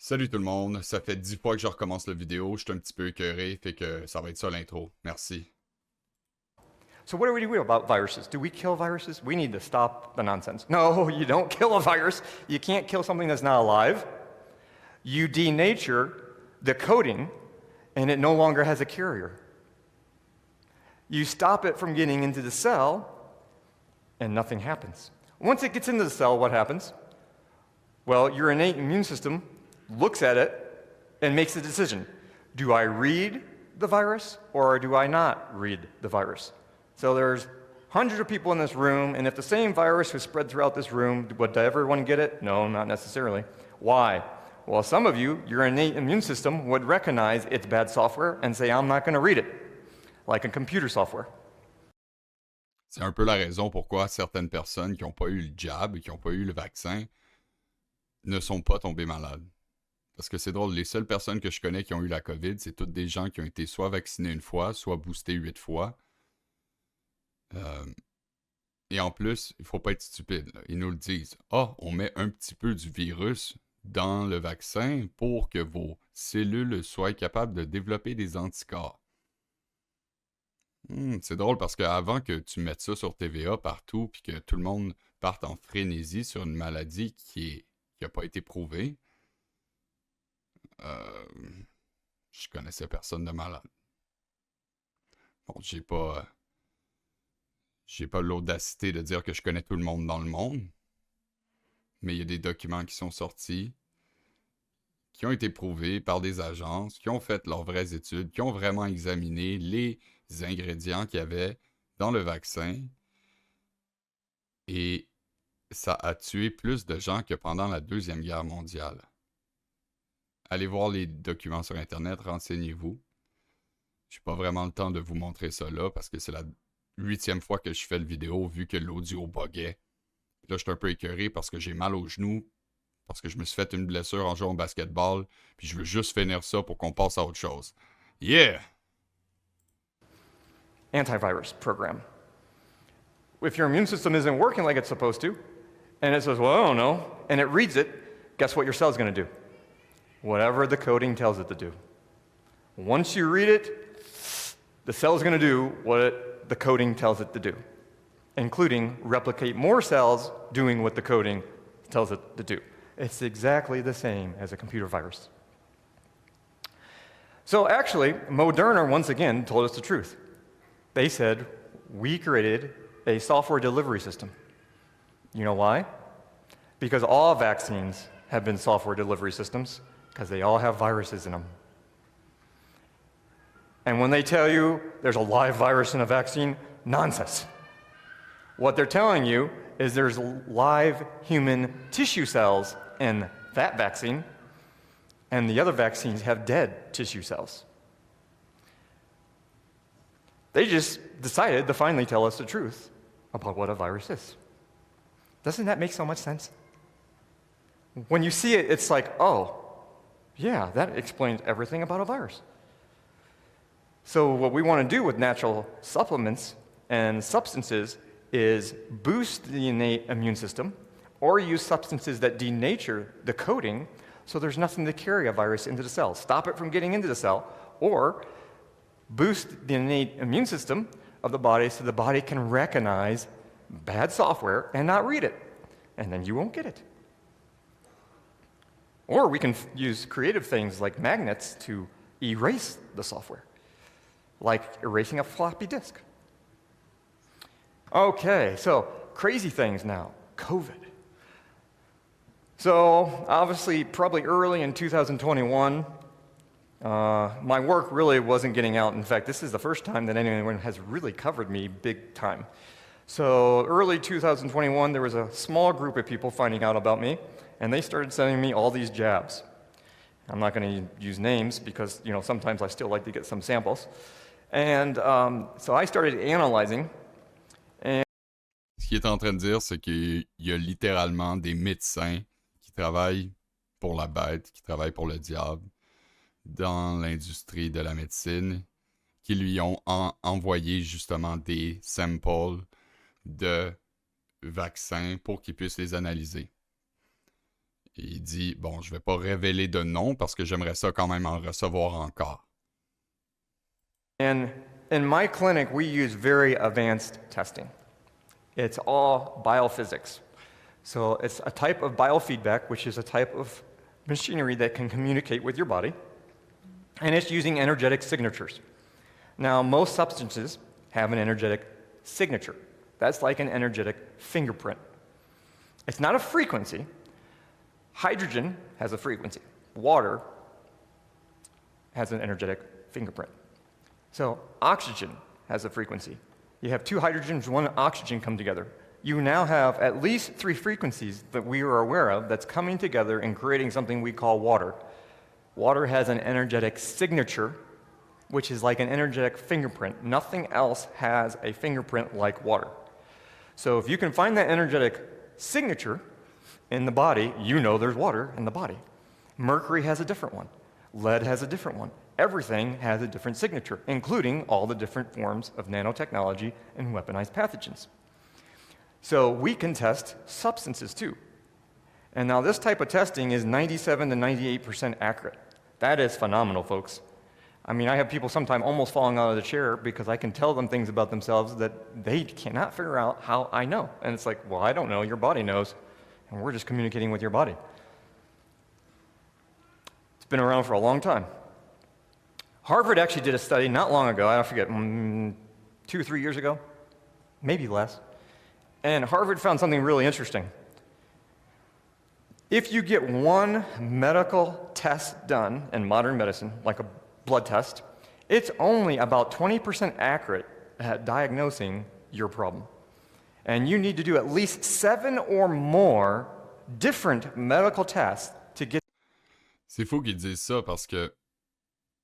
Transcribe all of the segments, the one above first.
Salut tout le monde, ça fait 10 fois que je recommence la vidéo, je suis un petit peu écœuré, fait que ça va être ça l'intro. Merci. So what do we do about viruses? Do we kill viruses? We need to stop the nonsense. No, you don't kill a virus. You can't kill something that's not alive. You denature the coding, and it no longer has a carrier. You stop it from getting into the cell, and nothing happens. Once it gets into the cell, what happens? Well, your innate immune system looks at it and makes a decision. Do I read the virus, or do I not read the virus? So there's hundreds of people in this room, and if the same virus was spread throughout this room, would everyone get it? No, not necessarily. Why? Well, some of you, your innate immune system would recognize it's bad software and say, I'm not going to read it, like a computer software. C'est un peu la raison pourquoi certaines personnes qui n'ont pas eu le jab, qui n'ont pas eu le vaccin, ne sont pas tombées malades. Parce que c'est drôle, les seules personnes que je connais qui ont eu la COVID, c'est toutes des gens qui ont été soit vaccinés une fois, soit boostés 8 fois. Et en plus, il ne faut pas être stupide. Là. Ils nous le disent. Ah, on met un petit peu du virus dans le vaccin pour que vos cellules soient capables de développer des anticorps. C'est drôle parce qu'avant que tu mettes ça sur TVA partout puis que tout le monde parte en frénésie sur une maladie qui n'a pas été prouvée, je connaissais personne de malade. Bon, j'ai pas l'audacité de dire que je connais tout le monde dans le monde, mais il y a des documents qui sont sortis, qui ont été prouvés par des agences, qui ont fait leurs vraies études, qui ont vraiment examiné les ingrédients qu'il y avait dans le vaccin, et ça a tué plus de gens que pendant la Deuxième Guerre mondiale. Allez voir les documents sur Internet, renseignez-vous. Je n'ai pas vraiment le temps de vous montrer ça là, parce que c'est la 8e fois que je fais le vidéo, vu que l'audio buguait. Là, je suis un peu écœuré parce que j'ai mal aux genoux, parce que je me suis fait une blessure en jouant au basketball, puis je veux juste finir ça pour qu'on passe à autre chose. Yeah! Antivirus program. If your immune system isn't working like it's supposed to, and it says, well, I don't know, and it reads it, guess what your cell's going to do? Whatever the coding tells it to do. Once you read it, the cell's going to do what the coding tells it to do, including replicate more cells doing what the coding tells it to do. It's exactly the same as a computer virus. So actually, Moderna once again told us the truth. They said, we created a software delivery system. You know why? Because all vaccines have been software delivery systems, because they all have viruses in them. And when they tell you there's a live virus in a vaccine, nonsense. What they're telling you is there's live human tissue cells in that vaccine, and the other vaccines have dead tissue cells. They just decided to finally tell us the truth about what a virus is. Doesn't that make so much sense? When you see it, it's like, oh, yeah, that explains everything about a virus. So what we want to do with natural supplements and substances is boost the innate immune system or use substances that denature the coding so there's nothing to carry a virus into the cell. Stop it from getting into the cell, or boost the innate immune system of the body so the body can recognize bad software and not read it, and then you won't get it. Or we can use creative things like magnets to erase the software, like erasing a floppy disk. Okay, so crazy things now. COVID. So obviously, probably early in 2021, my work really wasn't getting out. In fact, this is the first time that anyone has really covered me big time. So early 2021, there was a small group of people finding out about me, and they started sending me all these jabs. I'm not going to use names because, sometimes I still like to get some samples. And so I started analyzing. Ce qu'il est en train de dire, c'est qu'il y a littéralement des médecins qui travaillent pour la bête, qui travaillent pour le diable, dans l'industrie de la médecine, qui lui ont envoyé justement des samples de vaccins pour qu'ils puissent les analyser. Et il dit, bon, je vais pas révéler de nom parce que j'aimerais ça quand même en recevoir encore. And in my clinic, we use very advanced testing. It's all biophysics. So it's a type of biofeedback, which is a type of machinery that can communicate with your body, and it's using energetic signatures. Now, most substances have an energetic signature. That's like an energetic fingerprint. It's not a frequency. Hydrogen has a frequency. Water has an energetic fingerprint. So oxygen has a frequency. You have two hydrogens, one oxygen come together. You now have at least 3 frequencies that we are aware of that's coming together and creating something we call water. Water has an energetic signature, which is like an energetic fingerprint. Nothing else has a fingerprint like water. So if you can find that energetic signature in the body, you know there's water in the body. Mercury has a different one. Lead has a different one. Everything has a different signature, including all the different forms of nanotechnology and weaponized pathogens. So we can test substances too. And now this type of testing is 97 to 98% accurate. That is phenomenal, folks. I mean, I have people sometimes almost falling out of the chair because I can tell them things about themselves that they cannot figure out how I know. And it's like, well, I don't know, your body knows, and we're just communicating with your body. It's been around for a long time. Harvard actually did a study not long ago, I forget, 2 or 3 years ago, maybe less. And Harvard found something really interesting. If you get one medical test done in modern medicine, like a blood test, it's only about 20% accurate at diagnosing your problem. And you need to do at least 7 or more different medical tests to get. C'est fou qu'ils disent ça parce que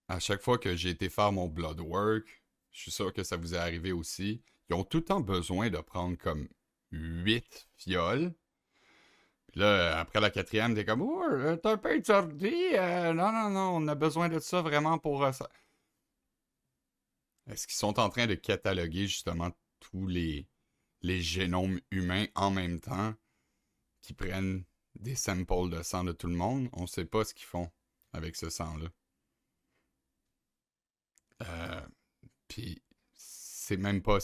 à chaque fois que j'ai été faire mon blood work, je suis sûr que ça vous est arrivé aussi, ils ont tout le temps besoin de prendre comme 8 fioles. Puis là, après la 4e, t'es comme « Oh, t'es un peu étourdi. Non, on a besoin de ça vraiment pour ça. » Est-ce qu'ils sont en train de cataloguer justement tous les génomes humains en même temps qui prennent des samples de sang de tout le monde? On ne sait pas ce qu'ils font avec ce sang-là. Puis c'est même pas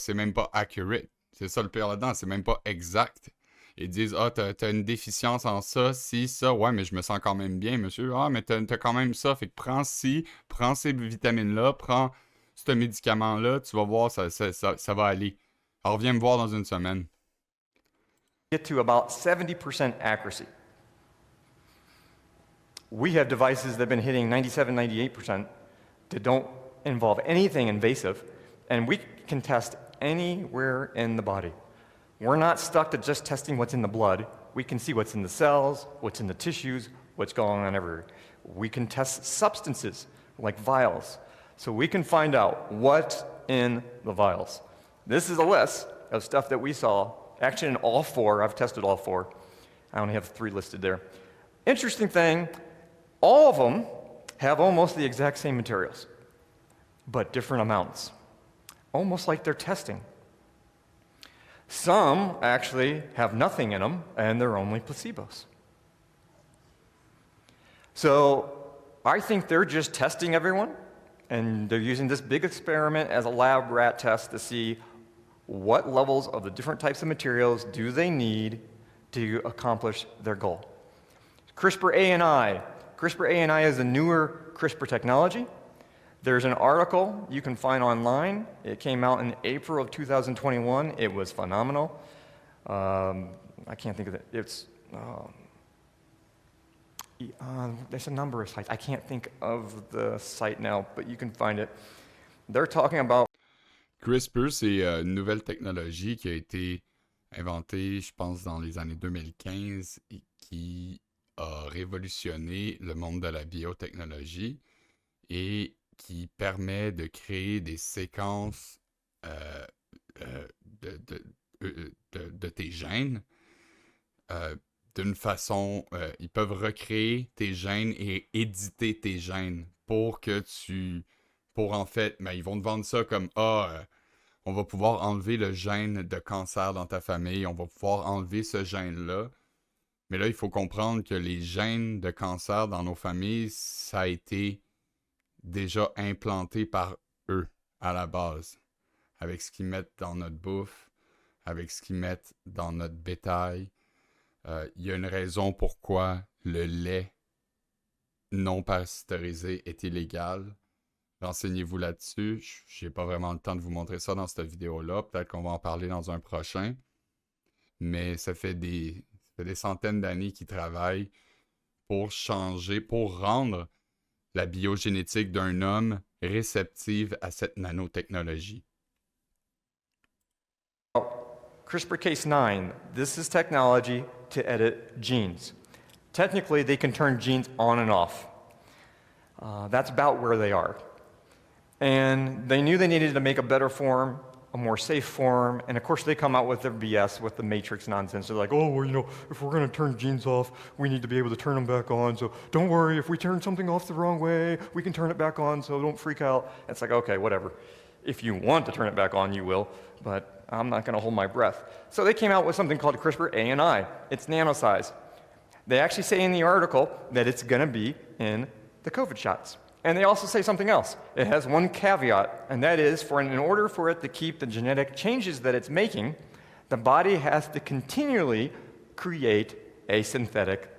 accurate. C'est ça le pire là-dedans, c'est même pas exact. Ils disent « Ah, t'as une déficience en ça, ci, ça. Ouais, mais je me sens quand même bien, monsieur. Ah, mais t'as quand même ça. Fait que prends ci, prends ces vitamines-là, prends ce médicament-là. Tu vas voir, ça va aller. Alors, viens me voir dans une semaine. » Get to about 70% accuracy. We have devices that have been hitting 97, 98% that don't involve anything invasive, and we can test anywhere in the body. We're not stuck to just testing what's in the blood. We can see what's in the cells, what's in the tissues, what's going on everywhere. We can test substances like vials. So we can find out what's in the vials. This is a list of stuff that we saw. Actually, in all 4, I've tested all 4. I only have 3 listed there. Interesting thing, all of them have almost the exact same materials, but different amounts. Almost like they're testing. Some actually have nothing in them, and they're only placebos. So I think they're just testing everyone, and they're using this big experiment as a lab rat test to see what levels of the different types of materials do they need to accomplish their goal. CRISPR-A&I. CRISPR-A&I is a newer CRISPR technology. There's an article you can find online. It came out in April of 2021. It was phenomenal. I can't think of it. It's there's a number of sites. I can't think of the site now, but you can find it. They're talking about. CRISPR, c'est une nouvelle technologie qui a été inventée, je pense, dans les années 2015 et qui a révolutionné le monde de la biotechnologie et qui permet de créer des séquences de tes gènes d'une façon... ils peuvent recréer tes gènes et éditer tes gènes pour que tu... Pour en fait... ils vont te vendre ça comme on va pouvoir enlever le gène de cancer dans ta famille, on va pouvoir enlever ce gène-là. Mais là, il faut comprendre que les gènes de cancer dans nos familles, ça a été déjà implanté par eux à la base, avec ce qu'ils mettent dans notre bouffe, avec ce qu'ils mettent dans notre bétail. Il y a une raison pourquoi le lait non pasteurisé est illégal. Renseignez-vous là-dessus. J'ai pas vraiment le temps de vous montrer ça dans cette vidéo-là. Peut-être qu'on va en parler dans un prochain. Mais ça fait des centaines d'années qu'ils travaillent pour changer, pour rendre la biogénétique d'un homme réceptive à cette nanotechnologie. CRISPR-Cas9, this is technology to edit genes. Technically, they can turn genes on and off. That's about where they are. And they knew they needed to make a better form, a more safe form, and of course they come out with their BS, with the matrix nonsense. They're like, oh, well, you know, if we're going to turn genes off, we need to be able to turn them back on, so don't worry, if we turn something off the wrong way, we can turn it back on, so don't freak out. It's like, okay, whatever. If you want to turn it back on, you will, but I'm not going to hold my breath. So they came out with something called CRISPR-A&I. It's nanosize. They actually say in the article that it's going to be in the COVID shots. And they also say something else. It has one caveat, and that is, in order for it to keep the genetic changes that it's making, the body has to continually create a synthetic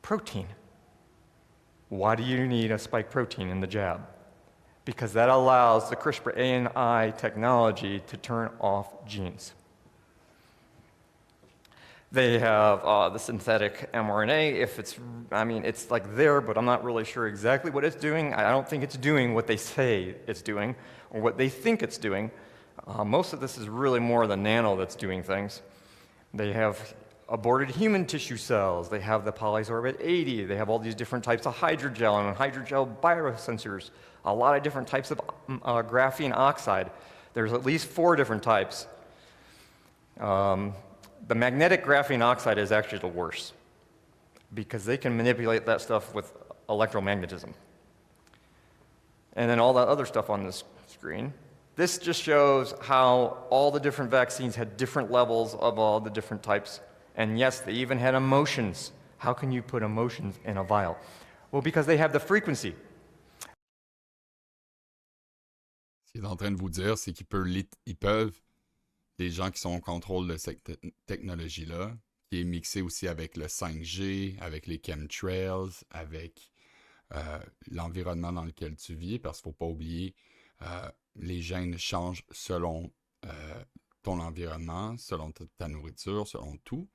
protein. Why do you need a spike protein in the jab? Because that allows the CRISPR-A&I technology to turn off genes. They have the synthetic mRNA. It's like there, but I'm not really sure exactly what it's doing. I don't think it's doing what they say it's doing or what they think it's doing. Most of this is really more the nano that's doing things. They have aborted human tissue cells. They have the polysorbate 80. They have all these different types of hydrogel and hydrogel biosensors, a lot of different types of graphene oxide. There's at least 4 different types. The magnetic graphene oxide is actually the worst because they can manipulate that stuff with electromagnetism. And then all that other stuff on this screen. This just shows how all the different vaccines had different levels of all the different types. And yes, they even had emotions. How can you put emotions in a vial? Well, because they have the frequency. Ce qu'il est en train de vous dire, c'est qu'ils peuvent les gens qui sont au contrôle de cette technologie-là, qui est mixée aussi avec le 5G, avec les chemtrails, avec l'environnement dans lequel tu vis, parce qu'il ne faut pas oublier, les gènes changent selon ton environnement, selon ta nourriture, selon tout.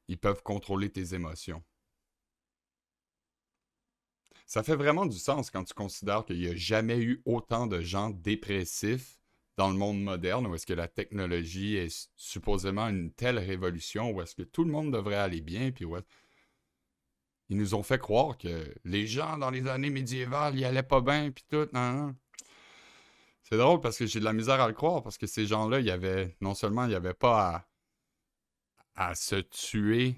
Ils peuvent contrôler tes émotions. Ça fait vraiment du sens quand tu considères qu'il n'y a jamais eu autant de gens dépressifs dans le monde moderne, où est-ce que la technologie est supposément une telle révolution, où est-ce que tout le monde devrait aller bien, puis ils nous ont fait croire que les gens dans les années médiévales, ils allaient pas bien, puis tout, non. C'est drôle parce que j'ai de la misère à le croire, parce que ces gens-là, non seulement il n'y avait pas à se tuer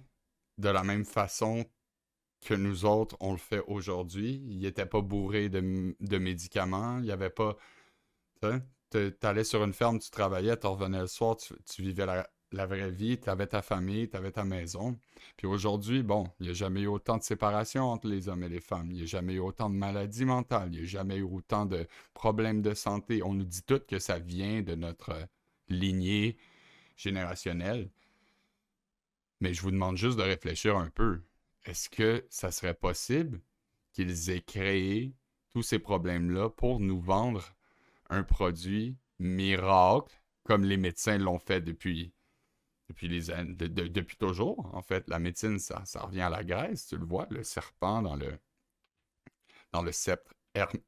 de la même façon que nous autres, on le fait aujourd'hui. Ils n'étaient pas bourrés de médicaments, il n'y avait pas... T'allais sur une ferme, tu travaillais, tu revenais le soir, tu vivais la vraie vie, tu avais ta famille, tu avais ta maison. Puis aujourd'hui, bon, il n'y a jamais eu autant de séparation entre les hommes et les femmes. Il n'y a jamais eu autant de maladies mentales. Il n'y a jamais eu autant de problèmes de santé. On nous dit tout que ça vient de notre lignée générationnelle. Mais je vous demande juste de réfléchir un peu. Est-ce que ça serait possible qu'ils aient créé tous ces problèmes-là pour nous vendre un produit miracle, comme les médecins l'ont fait depuis toujours, en fait. La médecine, ça revient à la Grèce, tu le vois, le serpent dans le sceptre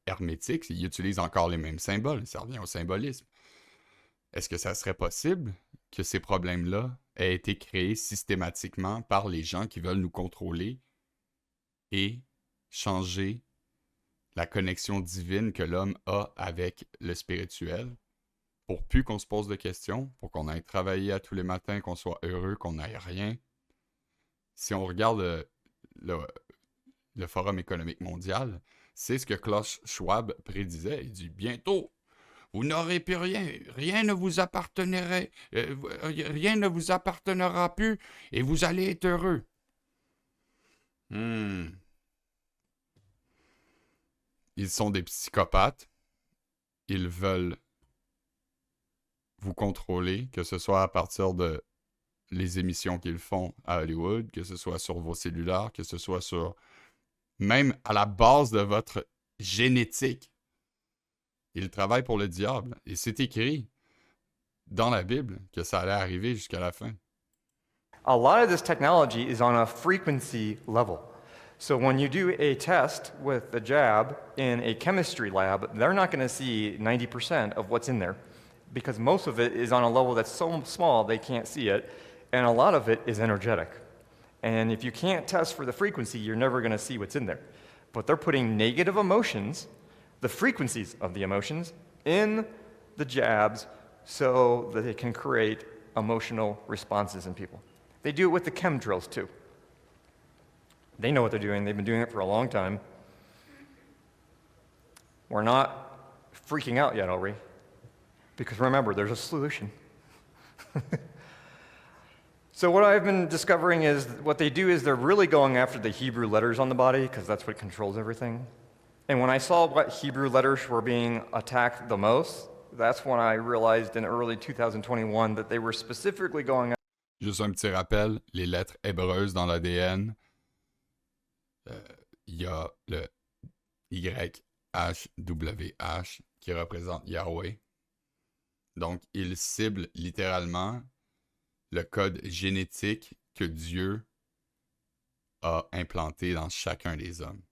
hermétique, il utilise encore les mêmes symboles, ça revient au symbolisme. Est-ce que ça serait possible que ces problèmes-là aient été créés systématiquement par les gens qui veulent nous contrôler et changer la connexion divine que l'homme a avec le spirituel, pour plus qu'on se pose de questions, pour qu'on aille travailler à tous les matins, qu'on soit heureux, qu'on n'aille rien. Si on regarde le Forum économique mondial, c'est ce que Klaus Schwab prédisait. Il dit « Bientôt, vous n'aurez plus rien, rien ne vous appartiendra plus, et vous allez être heureux. » Hmm. Ils sont des psychopathes. Ils veulent vous contrôler, que ce soit à partir de les émissions qu'ils font à Hollywood, que ce soit sur vos cellulaires, que ce soit sur... même à la base de votre génétique. Ils travaillent pour le diable. Et c'est écrit dans la Bible que ça allait arriver jusqu'à la fin. A lot of this technology is on a frequency level. So when you do a test with the jab in a chemistry lab, they're not going to see 90% of what's in there because most of it is on a level that's so small they can't see it, and a lot of it is energetic. And if you can't test for the frequency, you're never going to see what's in there. But they're putting negative emotions, the frequencies of the emotions, in the jabs so that they can create emotional responses in people. They do it with the chemdrills too. They know what they're doing. They've been doing it for a long time. We're not freaking out yet, are we? Because remember, there's a solution. So what I've been discovering is what they do is they're really going after the Hebrew letters on the body because that's what controls everything. And when I saw what Hebrew letters were being attacked the most, that's when I realized in early 2021 that they were specifically going after. Juste un petit rappel, les lettres hébreuses dans l'ADN, il y a le YHWH qui représente Yahweh. Donc, il cible littéralement le code génétique que Dieu a implanté dans chacun des hommes.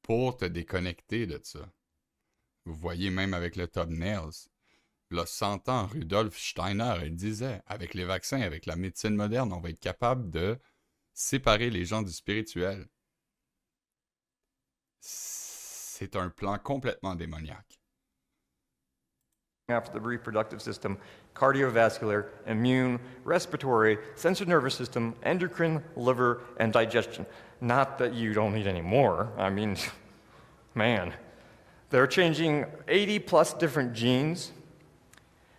Pour te déconnecter de ça. Vous voyez même avec le thumbnails. Il y a 100 ans, Rudolf Steiner, il disait, avec les vaccins, avec la médecine moderne, on va être capable de séparer les gens du spirituel. C'est un plan complètement démoniaque. After the reproductive system, cardiovascular, immune, respiratory, sensory nervous system, endocrine, liver, and digestion. Not that you don't need any more. I mean, man. They're changing 80 plus different genes.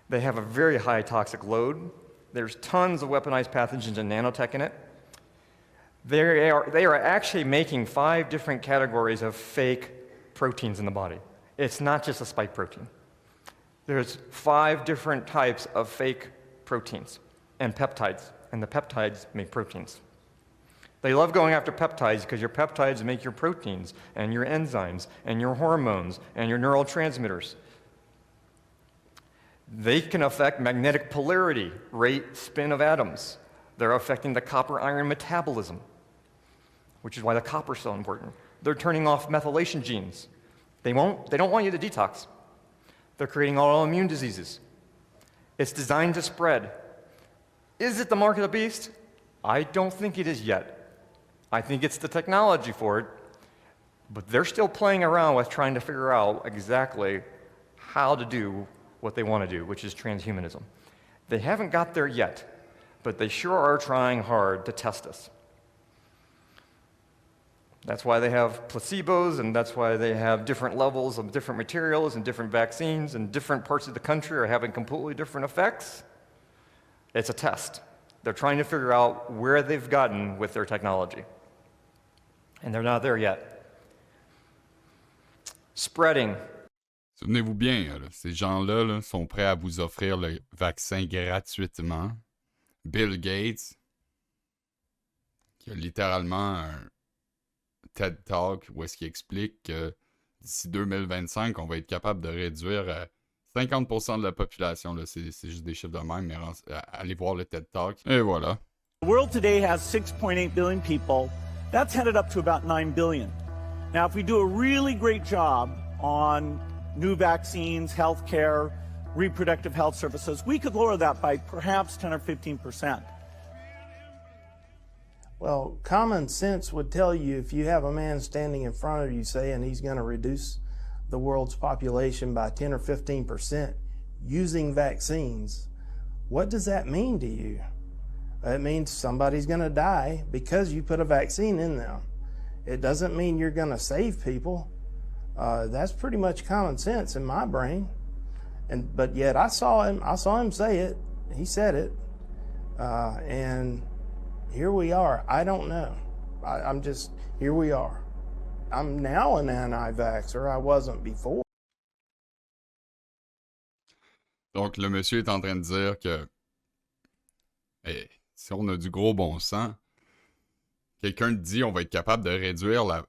They have a very high toxic load. There's tons of weaponized pathogens and nanotech in it. They are actually making 5 different categories of fake proteins in the body. It's not just a spike protein. There's 5 different types of fake proteins and peptides, and the peptides make proteins. They love going after peptides because your peptides make your proteins and your enzymes and your hormones and your neurotransmitters. They can affect magnetic polarity, rate, spin of atoms. They're affecting the copper-iron metabolism, which is why the copper is so important. They're turning off methylation genes. They don't want you to detox. They're creating autoimmune diseases. It's designed to spread. Is it the mark of the beast? I don't think it is yet. I think it's the technology for it, but they're still playing around with trying to figure out exactly how to do what they want to do, which is transhumanism. They haven't got there yet, but they sure are trying hard to test us. That's why they have placebos, and that's why they have different levels of different materials and different vaccines, and different parts of the country are having completely different effects. It's a test. They're trying to figure out where they've gotten with their technology. And they're not there yet. Spreading. Souvenez-vous bien, là, ces gens-là là, sont prêts à vous offrir le vaccin gratuitement. Bill Gates, qui a littéralement un TED Talk où est-ce qu'il explique que d'ici 2025, on va être capable de réduire 50% de la population. Là, c'est juste des chiffres de même, mais allez voir le TED Talk. Et voilà. The world today has 6.8 billion people. That's headed up to about 9 billion. Now, if we do a really great job on new vaccines, healthcare, reproductive health services, we could lower that by perhaps 10 or 15%. Well, common sense would tell you if you have a man standing in front of you saying he's going to reduce the world's population by 10 or 15% using vaccines, what does that mean to you? It means somebody's going to die because you put a vaccine in them. It doesn't mean you're going to save people. That's pretty much common sense in my brain. But yet I saw him say it. He said it. And here we are. I don't know. I'm just, here we are. I'm now an anti-vaxxer. I wasn't before. Donc, le monsieur est en train de dire que si on a du gros bon sens, quelqu'un dit on va être capable de réduire la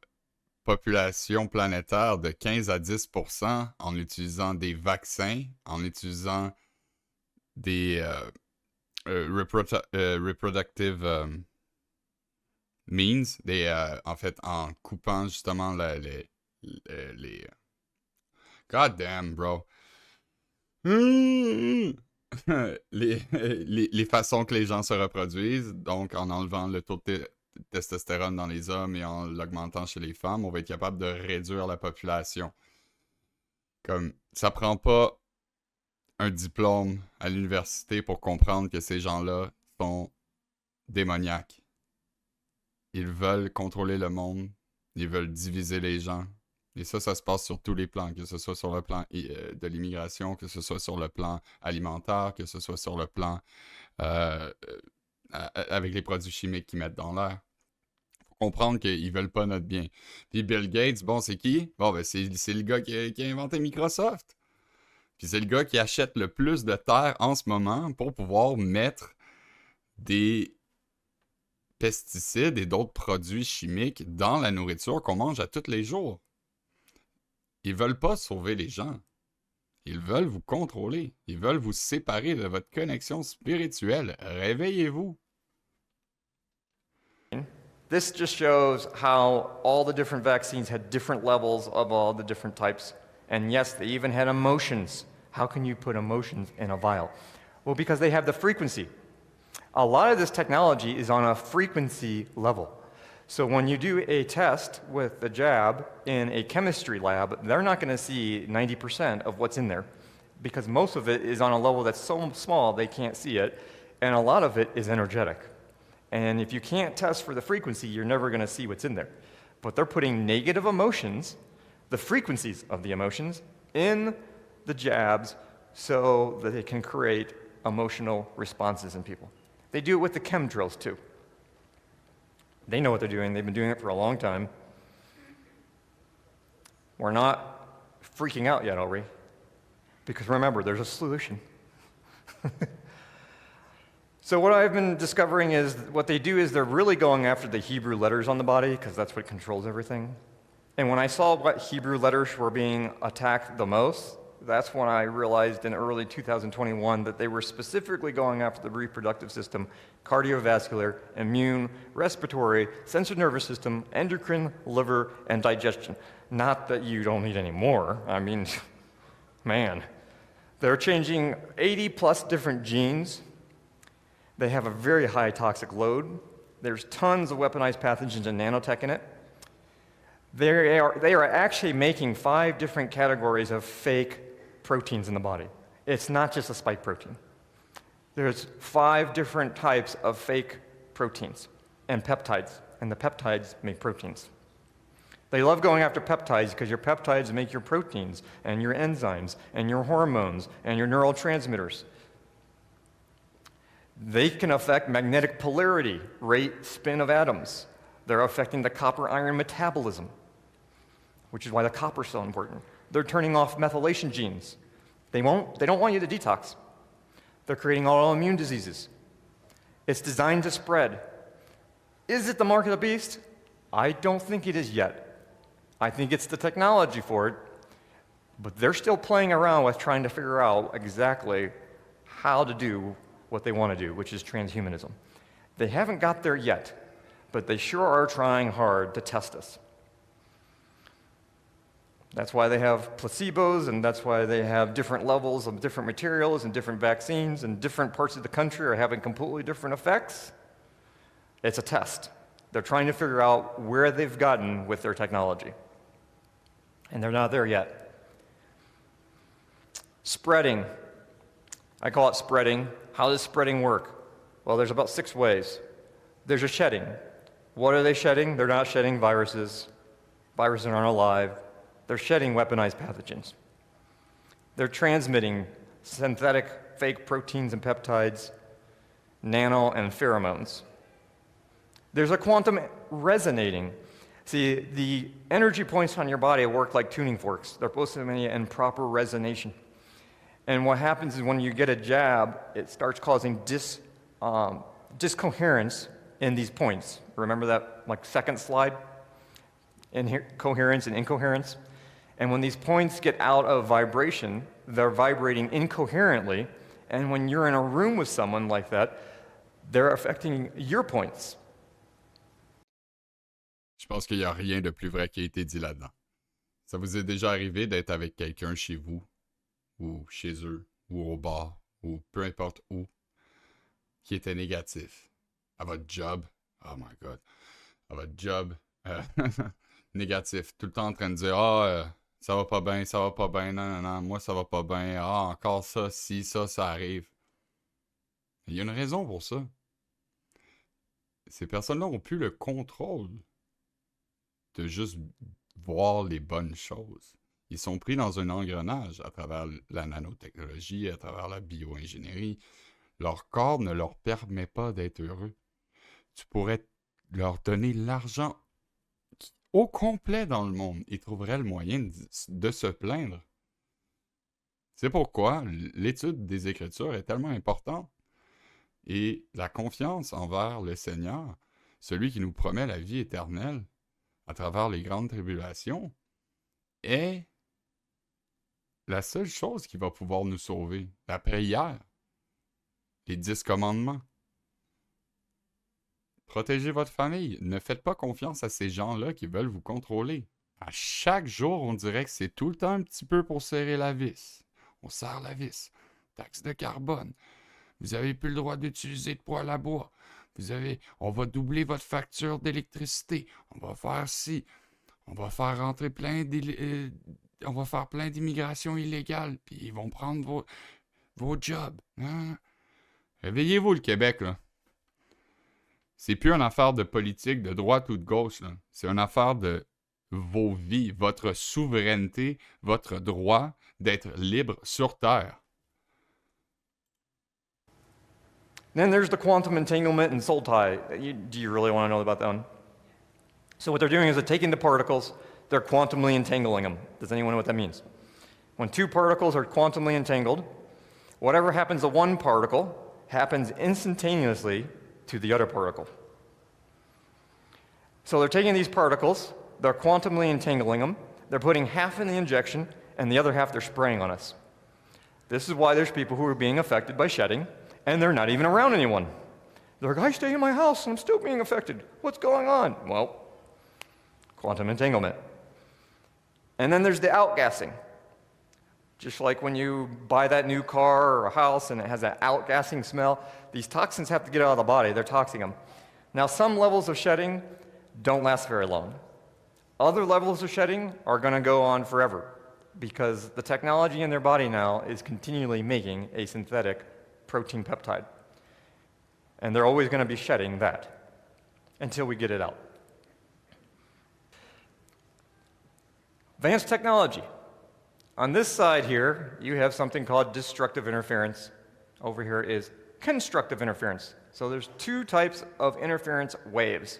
population planétaire de 15 à 10% en utilisant des vaccins, en utilisant des reproductive means, en fait, en coupant justement les God damn, bro. les façons que les gens se reproduisent, donc en enlevant le taux de testostérone dans les hommes et en l'augmentant chez les femmes, on va être capable de réduire la population. Comme, ça prend pas un diplôme à l'université pour comprendre que ces gens-là sont démoniaques. Ils veulent contrôler le monde, ils veulent diviser les gens. Et ça se passe sur tous les plans, que ce soit sur le plan de l'immigration, que ce soit sur le plan alimentaire, que ce soit sur le plan avec les produits chimiques qu'ils mettent dans l'air. Faut comprendre qu'ils veulent pas notre bien. Puis Bill Gates, bon, c'est qui? Bon, ben c'est le gars qui a inventé Microsoft. Puis c'est le gars qui achète le plus de terre en ce moment pour pouvoir mettre des pesticides et d'autres produits chimiques dans la nourriture qu'on mange à tous les jours. Ils veulent pas sauver les gens. Ils veulent vous contrôler. Ils veulent vous séparer de votre connexion spirituelle. Réveillez-vous. This just shows how all the different vaccines had different levels of all the different types. And yes, they even had emotions. How can you put emotions in a vial? Well, because they have the frequency. A lot of this technology is on a frequency level. So when you do a test with the jab in a chemistry lab, they're not going to see 90% of what's in there because most of it is on a level that's so small they can't see it, and a lot of it is energetic. And if you can't test for the frequency, you're never going to see what's in there. But they're putting negative emotions, the frequencies of the emotions, in the jabs so that they can create emotional responses in people. They do it with the chemdrills too. They know what they're doing. They've been doing it for a long time. We're not freaking out yet, are we? Because remember, there's a solution. So what I've been discovering is what they do is they're really going after the Hebrew letters on the body because that's what controls everything. And when I saw what Hebrew letters were being attacked the most, that's when I realized in early 2021 that they were specifically going after the reproductive system, cardiovascular, immune, respiratory, sensory nervous system, endocrine, liver, and digestion. Not that you don't need any more. I mean, man. They're changing 80 plus different genes. They have a very high toxic load. There's tons of weaponized pathogens and nanotech in it. They are actually making 5 different categories of fake proteins in the body. It's not just a spike protein. There's 5 different types of fake proteins and peptides, and the peptides make proteins. They love going after peptides because your peptides make your proteins and your enzymes and your hormones and your neurotransmitters. They can affect magnetic polarity, rate, spin of atoms. They're affecting the copper-iron metabolism, which is why the copper is so important. They're turning off methylation genes. They don't want you to detox. They're creating autoimmune diseases. It's designed to spread. Is it the mark of the beast? I don't think it is yet. I think it's the technology for it, but they're still playing around with trying to figure out exactly how to do what they want to do, which is transhumanism. They haven't got there yet, but they sure are trying hard to test us. That's why they have placebos, and that's why they have different levels of different materials and different vaccines, and different parts of the country are having completely different effects. It's a test. They're trying to figure out where they've gotten with their technology. And they're not there yet. Spreading. I call it spreading. How does spreading work? Well, there's about 6 ways. There's a shedding. What are they shedding? They're not shedding viruses. Viruses aren't alive. They're shedding weaponized pathogens. They're transmitting synthetic fake proteins and peptides, nano and pheromones. There's a quantum resonating. See, the energy points on your body work like tuning forks. They're supposed to be in proper resonation. And what happens is when you get a jab, it starts causing discoherence in these points. Remember that like second slide? Coherence and incoherence. And when these points get out of vibration, they're vibrating incoherently. And when you're in a room with someone like that, they're affecting your points. Je pense qu'il n'y a rien de plus vrai qui a été dit là-dedans. Ça vous est déjà arrivé d'être avec quelqu'un chez vous, ou chez eux, ou au bar, ou peu importe où, qui était négatif. À votre job, oh my god, à votre job, négatif. Tout le temps en train de dire, ça va pas bien, non, moi ça va pas bien, encore ça, si, ça arrive. Il y a une raison pour ça. Ces personnes-là n'ont plus le contrôle de juste voir les bonnes choses. Ils sont pris dans un engrenage à travers la nanotechnologie, à travers la bioingénierie. Leur corps ne leur permet pas d'être heureux. Tu pourrais leur donner l'argent au complet dans le monde. Ils trouveraient le moyen de se plaindre. C'est pourquoi l'étude des Écritures est tellement importante. Et la confiance envers le Seigneur, celui qui nous promet la vie éternelle à travers les grandes tribulations, est la seule chose qui va pouvoir nous sauver. La prière, les 10 commandements. Protégez votre famille. Ne faites pas confiance à ces gens-là qui veulent vous contrôler. À chaque jour, on dirait que c'est tout le temps un petit peu pour serrer la vis. On serre la vis. Taxe de carbone. Vous n'avez plus le droit d'utiliser de poêle à bois. On va doubler votre facture d'électricité. On va faire ci. On va faire rentrer on va faire plein d'immigration illégale. Puis ils vont prendre vos jobs. Hein? Réveillez-vous le Québec, là. C'est plus une affaire de politique, de droite ou de gauche, là. C'est une affaire de vos vies, votre souveraineté, votre droit d'être libre sur Terre. Then there's the quantum entanglement and soul tie. Do you really want to know about that one? So what they're doing is they're taking the particles, they're quantumly entangling them. Does anyone know what that means? When two particles are quantumly entangled, whatever happens to one particle happens instantaneously to the other particle. So they're taking these particles, they're quantumly entangling them, they're putting half in the injection, and the other half they're spraying on us. This is why there's people who are being affected by shedding, and they're not even around anyone. They're like, I stay in my house and I'm still being affected. What's going on? Well, quantum entanglement. And then there's the outgassing. Just like when you buy that new car or a house and it has that outgassing smell, these toxins have to get out of the body. They're toxing them. Now, some levels of shedding don't last very long. Other levels of shedding are going to go on forever because the technology in their body now is continually making a synthetic protein peptide. And they're always going to be shedding that until we get it out. Advanced technology. On this side here, you have something called destructive interference. Over here is constructive interference. So there's two types of interference waves.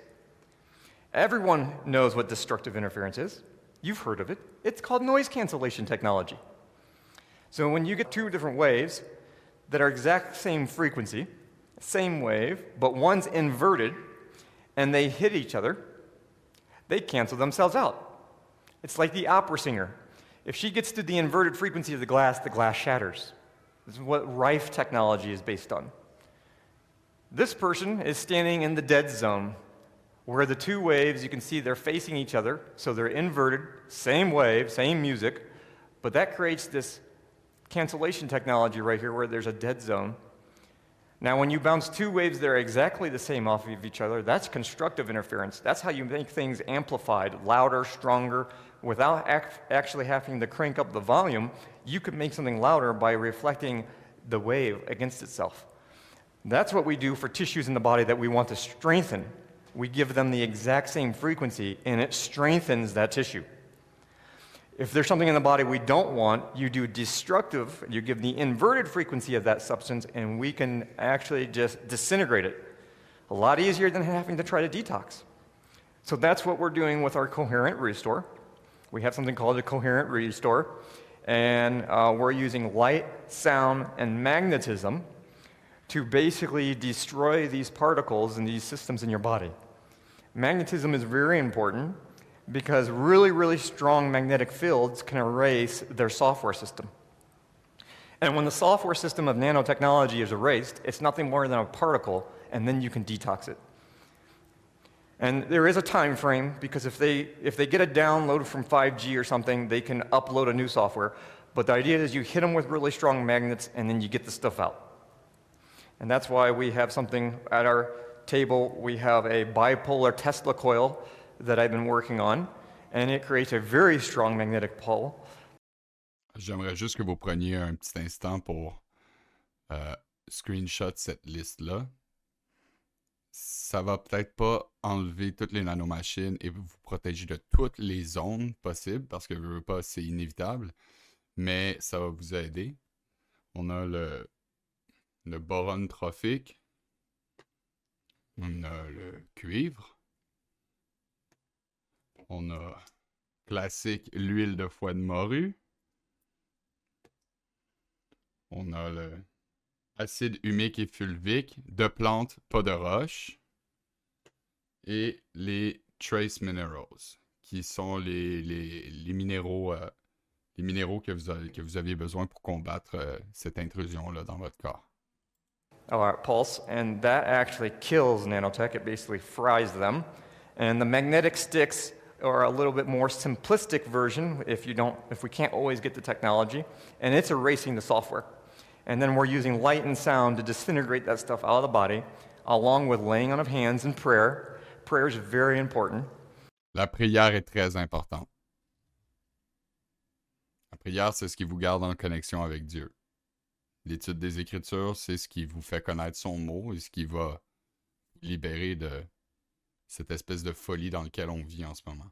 Everyone knows what destructive interference is. You've heard of it. It's called noise cancellation technology. So when you get two different waves that are exact same frequency, same wave, but one's inverted, and they hit each other, they cancel themselves out. It's like the opera singer. If she gets to the inverted frequency of the glass shatters. This is what Rife technology is based on. This person is standing in the dead zone, where the two waves, you can see they're facing each other, so they're inverted, same wave, same music, but that creates this cancellation technology right here where there's a dead zone. Now, when you bounce two waves that are exactly the same off of each other, that's constructive interference. That's how you make things amplified, louder, stronger. Without actually having to crank up the volume, you could make something louder by reflecting the wave against itself. That's what we do for tissues in the body that we want to strengthen. We give them the exact same frequency, and it strengthens that tissue. If there's something in the body we don't want, you do destructive, you give the inverted frequency of that substance, and we can actually just disintegrate it. A lot easier than having to try to detox. So that's what we're doing with our coherent restore. We have something called a coherent restore, and we're using light, sound, and magnetism to basically destroy these particles and these systems in your body. Magnetism is very important because really, really strong magnetic fields can erase their software system. And when the software system of nanotechnology is erased, it's nothing more than a particle, and then you can detox it. And there is a time frame, because if they get a download from 5G or something, they can upload a new software. But the idea is you hit them with really strong magnets, and then you get the stuff out. And that's why we have something at our table. We have a bipolar Tesla coil that I've been working on, and it creates a very strong magnetic pole. J'aimerais juste que vous preniez un petit instant pour screenshot cette liste-là. Ça va peut-être pas enlever toutes les nanomachines et vous protéger de toutes les zones possibles, parce que je veux pas, c'est inévitable, mais ça va vous aider. On a le boron trophique, on a le cuivre, on a classique l'huile de foie de morue, on a le acide humique et fulvique de plantes, pas de roches, et les trace minerals, qui sont les minéraux que vous aviez besoin pour combattre cette intrusion-là dans votre corps. Our pulse, and that actually kills nanotech. It basically fries them. And the magnetic sticks are a little bit more simplistic version if we can't always get the technology, and it's erasing the software. And then we're using light and sound to disintegrate that stuff out of the body, along with laying on of hands and prayer. Prayer is very important. La prière est très importante. La prière, c'est ce qui vous garde en connexion avec Dieu. L'étude des Écritures, c'est ce qui vous fait connaître son mot et ce qui va vous libérer de cette espèce de folie dans laquelle on vit en ce moment.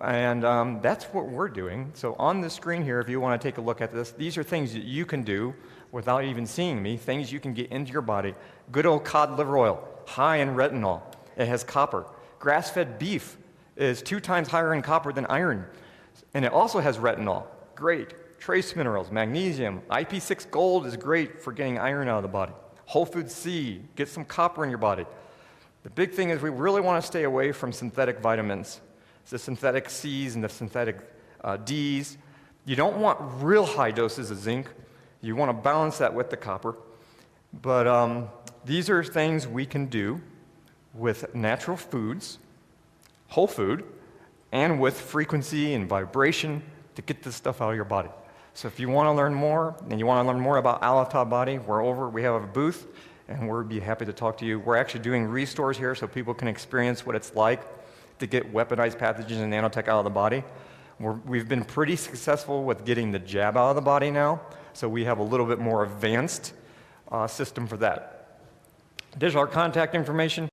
And that's what we're doing. So on the screen here, if you want to take a look at this, these are things that you can do without even seeing me, things you can get into your body. Good old cod liver oil, high in retinol. It has copper. Grass-fed beef is 2 times higher in copper than iron. And it also has retinol. Great. Trace minerals, magnesium. IP6 gold is great for getting iron out of the body. Whole food C, get some copper in your body. The big thing is we really want to stay away from synthetic vitamins. The synthetic C's and the synthetic D's. You don't want real high doses of zinc. You want to balance that with the copper. But these are things we can do with natural foods, whole food, and with frequency and vibration to get this stuff out of your body. So if you want to learn more, and you want to learn more about Alata Body, we have a booth, and we'll be happy to talk to you. We're actually doing restores here so people can experience what it's like to get weaponized pathogens and nanotech out of the body. We've been pretty successful with getting the jab out of the body now, so we have a little bit more advanced system for that. There's our contact information.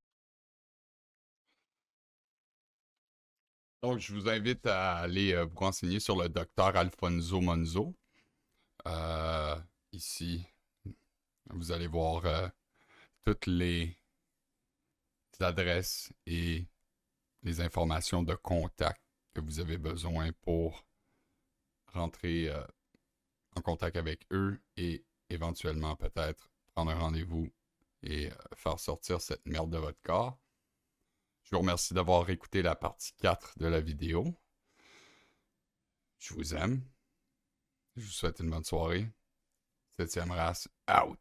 Donc, je vous invite à aller vous renseigner sur le docteur Alfonso Monzo. Ici, vous allez voir toutes les adresses et les informations de contact que vous avez besoin pour rentrer en contact avec eux et éventuellement peut-être prendre un rendez-vous et faire sortir cette merde de votre corps. Je vous remercie d'avoir écouté la partie 4 de la vidéo. Je vous aime. Je vous souhaite une bonne soirée. 7e race, out!